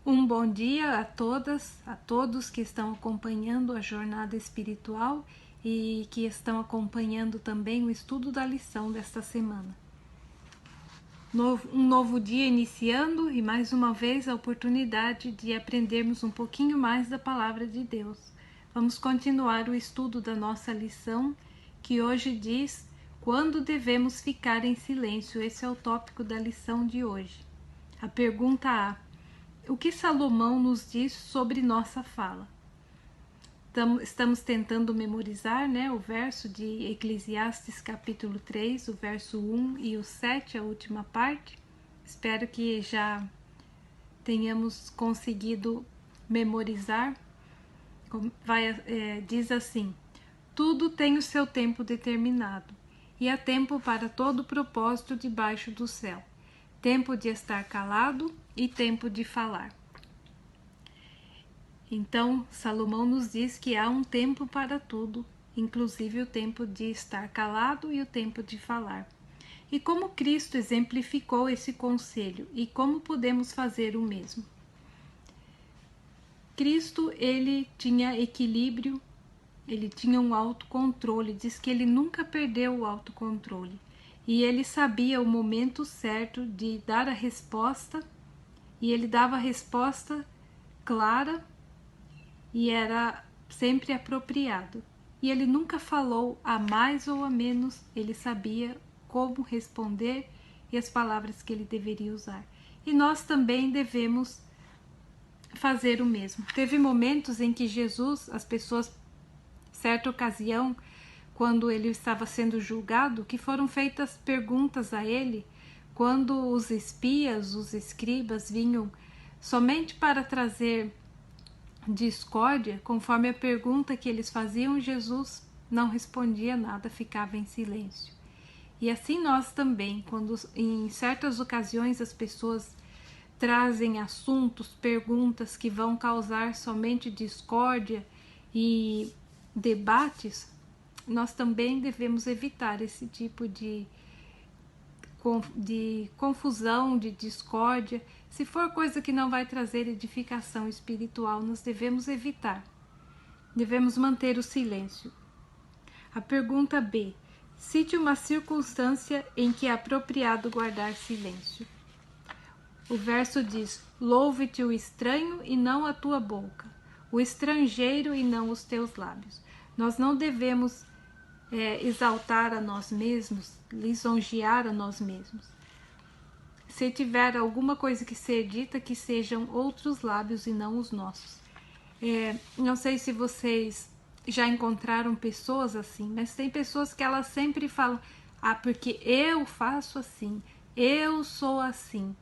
Um bom dia a todas, a todos que estão acompanhando a jornada espiritual e que estão acompanhando também o estudo da lição desta semana. Um novo dia iniciando e mais uma vez a oportunidade de aprendermos um pouquinho mais da Palavra de Deus. Vamos continuar o estudo da nossa lição, que hoje diz: quando devemos ficar em silêncio? Esse é o tópico da lição de hoje. A pergunta A: o que Salomão nos diz sobre nossa fala? Estamos tentando memorizar, o verso de Eclesiastes capítulo 3, o verso 1 e o 7, a última parte. Espero que já tenhamos conseguido memorizar. Diz assim: tudo tem o seu tempo determinado, e há tempo para todo propósito debaixo do céu, tempo de estar calado e tempo de falar. Então, Salomão nos diz que há um tempo para tudo, inclusive o tempo de estar calado e o tempo de falar. E como Cristo exemplificou esse conselho e como podemos fazer o mesmo? Cristo, ele tinha equilíbrio, ele tinha um autocontrole, diz que ele nunca perdeu o autocontrole. E ele sabia o momento certo de dar a resposta, e ele dava a resposta clara e era sempre apropriado. E ele nunca falou a mais ou a menos, ele sabia como responder e as palavras que ele deveria usar. E nós também devemos fazer o mesmo. Teve momentos em que Jesus, as pessoas, certa ocasião, quando ele estava sendo julgado, que foram feitas perguntas a ele, quando os espias, os escribas vinham somente para trazer discórdia, conforme a pergunta que eles faziam, Jesus não respondia nada, ficava em silêncio. E assim nós também, quando em certas ocasiões as pessoas trazem assuntos, perguntas que vão causar somente discórdia e debates, nós também devemos evitar esse tipo de confusão, de discórdia. Se for coisa que não vai trazer edificação espiritual, nós devemos evitar. Devemos manter o silêncio. A pergunta B: cite uma circunstância em que é apropriado guardar silêncio. O verso diz: louve-te o estranho e não a tua boca, o estrangeiro e não os teus lábios. Nós não devemos exaltar a nós mesmos, lisonjear a nós mesmos. Se tiver alguma coisa que ser dita, que sejam outros lábios e não os nossos. Não sei se vocês já encontraram pessoas assim, mas tem pessoas que elas sempre falam: porque eu faço assim, eu sou assim.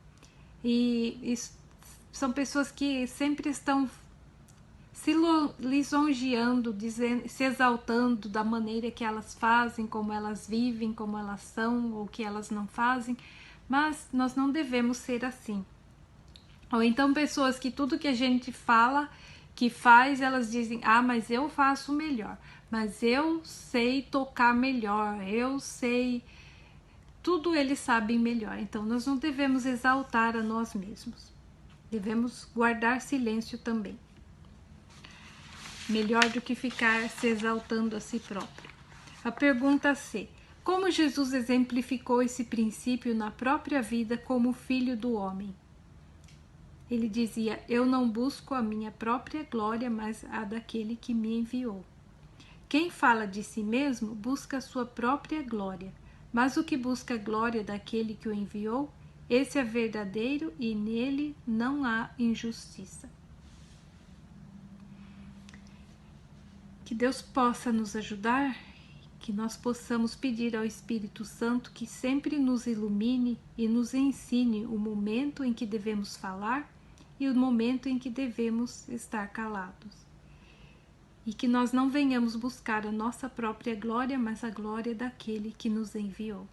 E são pessoas que sempre estão se lisonjeando, dizendo, se exaltando da maneira que elas fazem, como elas vivem, como elas são, ou que elas não fazem. Mas nós não devemos ser assim. Ou então pessoas que tudo que a gente fala, que faz, elas dizem: mas eu faço melhor, mas eu sei tocar melhor, eu sei, tudo eles sabem melhor. Então nós não devemos exaltar a nós mesmos, devemos guardar silêncio também. Melhor do que ficar se exaltando a si próprio. A pergunta C: como Jesus exemplificou esse princípio na própria vida como filho do homem? Ele dizia: eu não busco a minha própria glória, mas a daquele que me enviou. Quem fala de si mesmo busca a sua própria glória, mas o que busca a glória daquele que o enviou, esse é verdadeiro e nele não há injustiça. Que Deus possa nos ajudar, que nós possamos pedir ao Espírito Santo que sempre nos ilumine e nos ensine o momento em que devemos falar e o momento em que devemos estar calados. E que nós não venhamos buscar a nossa própria glória, mas a glória daquele que nos enviou.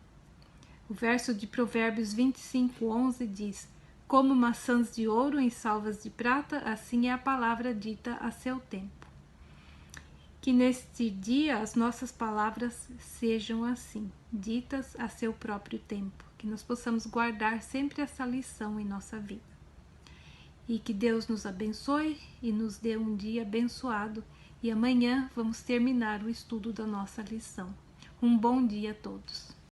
O verso de Provérbios 25:11 diz: como maçãs de ouro em salvas de prata, assim é a palavra dita a seu tempo. Que neste dia as nossas palavras sejam assim, ditas a seu próprio tempo, que nós possamos guardar sempre essa lição em nossa vida. E que Deus nos abençoe e nos dê um dia abençoado. E amanhã vamos terminar o estudo da nossa lição. Um bom dia a todos.